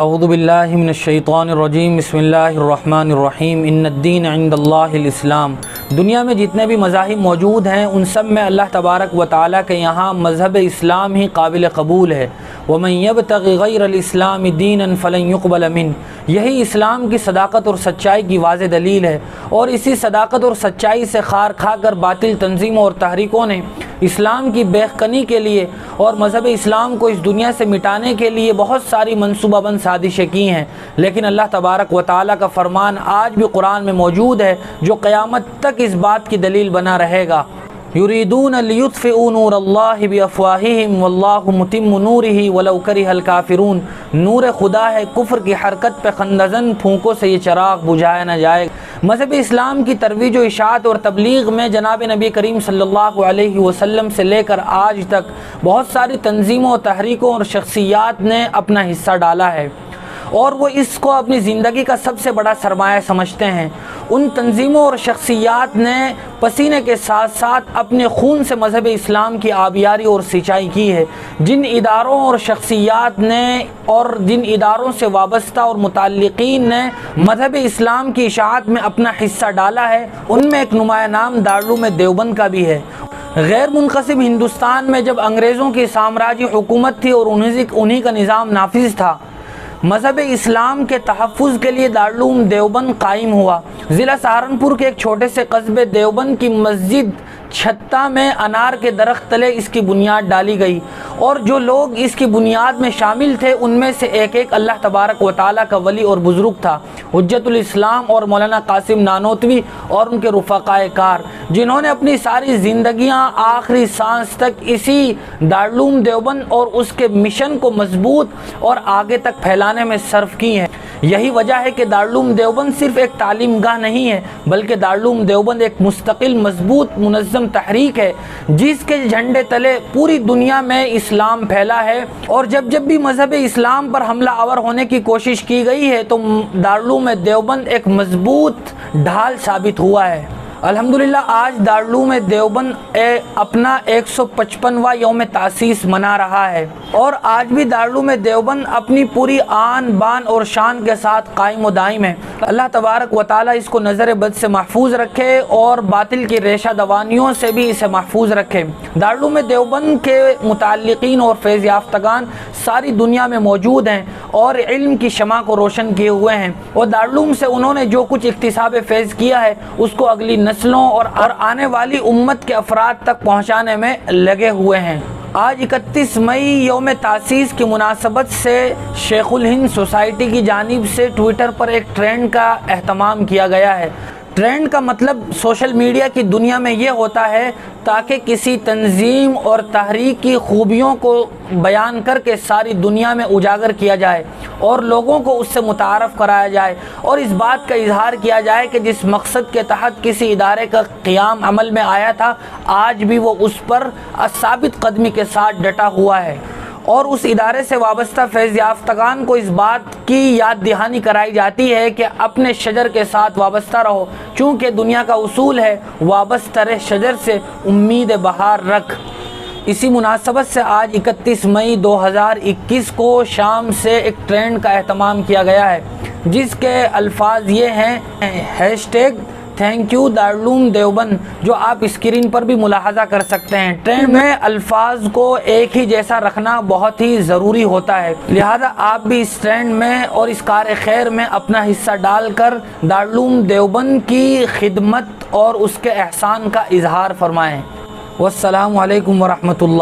اعوذ باللہ من الشیطان الرجیم بسم اللہ الرحمن الرحیم ان الدین عند اللہ الاسلام۔ دنیا میں جتنے بھی مذاہب موجود ہیں ان سب میں اللہ تبارک و تعالیٰ کے یہاں مذہب اسلام ہی قابل قبول ہے۔ ومن یبتغ غیر الاسلام دینا فلن یقبل منہ، یہی اسلام کی صداقت اور سچائی کی واضح دلیل ہے، اور اسی صداقت اور سچائی سے خار کھا کر باطل تنظیموں اور تحریکوں نے اسلام کی بیخکنی کے لیے اور مذہب اسلام کو اس دنیا سے مٹانے کے لیے بہت ساری منصوبہ بند سازشیں کی ہیں، لیکن اللہ تبارک و تعالیٰ کا فرمان آج بھی قرآن میں موجود ہے جو قیامت تک اس بات کی دلیل بنا رہے گا۔ یریدون لیطفئوا نور اللہ بافواہہم واللہ متم نورہ ولو کرہ الکافرون، نور خدا ہے، کفر کی حرکت پہ خندزن پھونکوں سے یہ چراغ بجھایا نہ جائے گا۔ مذہب اسلام کی ترویج و اشاعت اور تبلیغ میں جناب نبی کریم صلی اللہ علیہ وسلم سے لے کر آج تک بہت ساری تنظیموں، تحریکوں اور شخصیات نے اپنا حصہ ڈالا ہے، اور وہ اس کو اپنی زندگی کا سب سے بڑا سرمایہ سمجھتے ہیں۔ ان تنظیموں اور شخصیات نے پسینے کے ساتھ ساتھ اپنے خون سے مذہب اسلام کی آبیاری اور سینچائی کی ہے۔ جن اداروں اور شخصیات نے اور جن اداروں سے وابستہ اور متعلقین نے مذہب اسلام کی اشاعت میں اپنا حصہ ڈالا ہے، ان میں ایک نمایاں نام دارالعلوم دیوبند کا بھی ہے۔ غیر منقسم ہندوستان میں جب انگریزوں کی سامراجی حکومت تھی اور انہی کا نظام نافذ تھا، مذہب اسلام کے تحفظ کے لیے دارالعلوم دیوبند قائم ہوا۔ ضلع سہارنپور کے ایک چھوٹے سے قصبے دیوبند کی مسجد چھتا میں انار کے درخت تلے اس کی بنیاد ڈالی گئی، اور جو لوگ اس کی بنیاد میں شامل تھے ان میں سے ایک اللہ تبارک و تعالیٰ کا ولی اور بزرگ تھا، حجت الاسلام اور مولانا قاسم نانوتوی اور ان کے رفقائے کار، جنہوں نے اپنی ساری زندگیاں آخری سانس تک اسی دارالعلوم دیوبند اور اس کے مشن کو مضبوط اور آگے تک پھیلانے میں صرف کی ہیں۔ یہی وجہ ہے کہ دارالعلوم دیوبند صرف ایک تعلیم گاہ نہیں ہے، بلکہ دارالعلوم دیوبند ایک مستقل، مضبوط، منظم تحریک ہے جس کے جھنڈے تلے پوری دنیا میں اسلام پھیلا ہے، اور جب بھی مذہب اسلام پر حملہ آور ہونے کی کوشش کی گئی ہے تو دارالعلوم دیوبند ایک مضبوط ڈھال ثابت ہوا ہے۔ الحمدللہ آج دارالعلوم دیوبند اپنا 155واں یوم تاسیس منا رہا ہے، اور آج بھی دارالعلوم دیوبند اپنی پوری آن بان اور شان کے ساتھ قائم و دائم ہے۔ اللہ تبارک و تعالیٰ اس کو نظر بد سے محفوظ رکھے اور باطل کی ریشہ دوانیوں سے بھی اسے محفوظ رکھے۔ دارالعلوم دیوبند کے متعلقین اور فیض یافتگان ساری دنیا میں موجود ہیں اور علم کی شمع کو روشن کیے ہوئے ہیں، اور دارالعلوم سے انہوں نے جو کچھ اکتساب فیض کیا ہے اس کو اگلی نسلوں اور آنے والی امت کے افراد تک پہنچانے میں لگے ہوئے ہیں۔ آج 31 مئی یوم تاسیس کی مناسبت سے شیخ الہند سوسائٹی کی جانب سے ٹویٹر پر ایک ٹرینڈ کا اہتمام کیا گیا ہے۔ ٹرینڈ کا مطلب سوشل میڈیا کی دنیا میں یہ ہوتا ہے تاکہ کسی تنظیم اور تحریک کی خوبیوں کو بیان کر کے ساری دنیا میں اجاگر کیا جائے اور لوگوں کو اس سے متعارف کرایا جائے، اور اس بات کا اظہار کیا جائے کہ جس مقصد کے تحت کسی ادارے کا قیام عمل میں آیا تھا آج بھی وہ اس پر ثابت قدمی کے ساتھ ڈٹا ہوا ہے، اور اس ادارے سے وابستہ فیض یافتگان کو اس بات کی یاد دہانی کرائی جاتی ہے کہ اپنے شجر کے ساتھ وابستہ رہو، چونکہ دنیا کا اصول ہے وابستہ رہ شجر سے امید بہار رکھ۔ اسی مناسبت سے آج 31 مئی 2021 کو شام سے ایک ٹرینڈ کا اہتمام کیا گیا ہے جس کے الفاظ یہ ہیں #تھینک یو دارالعلوم دیوبند، جو آپ اسکرین پر بھی ملاحظہ کر سکتے ہیں۔ ٹرینڈ میں الفاظ کو ایک ہی جیسا رکھنا بہت ہی ضروری ہوتا ہے، لہذا آپ بھی اس ٹرینڈ میں اور اس کار خیر میں اپنا حصہ ڈال کر دارالعلوم دیوبند کی خدمت اور اس کے احسان کا اظہار فرمائیں۔ والسلام علیکم ورحمۃ اللہ۔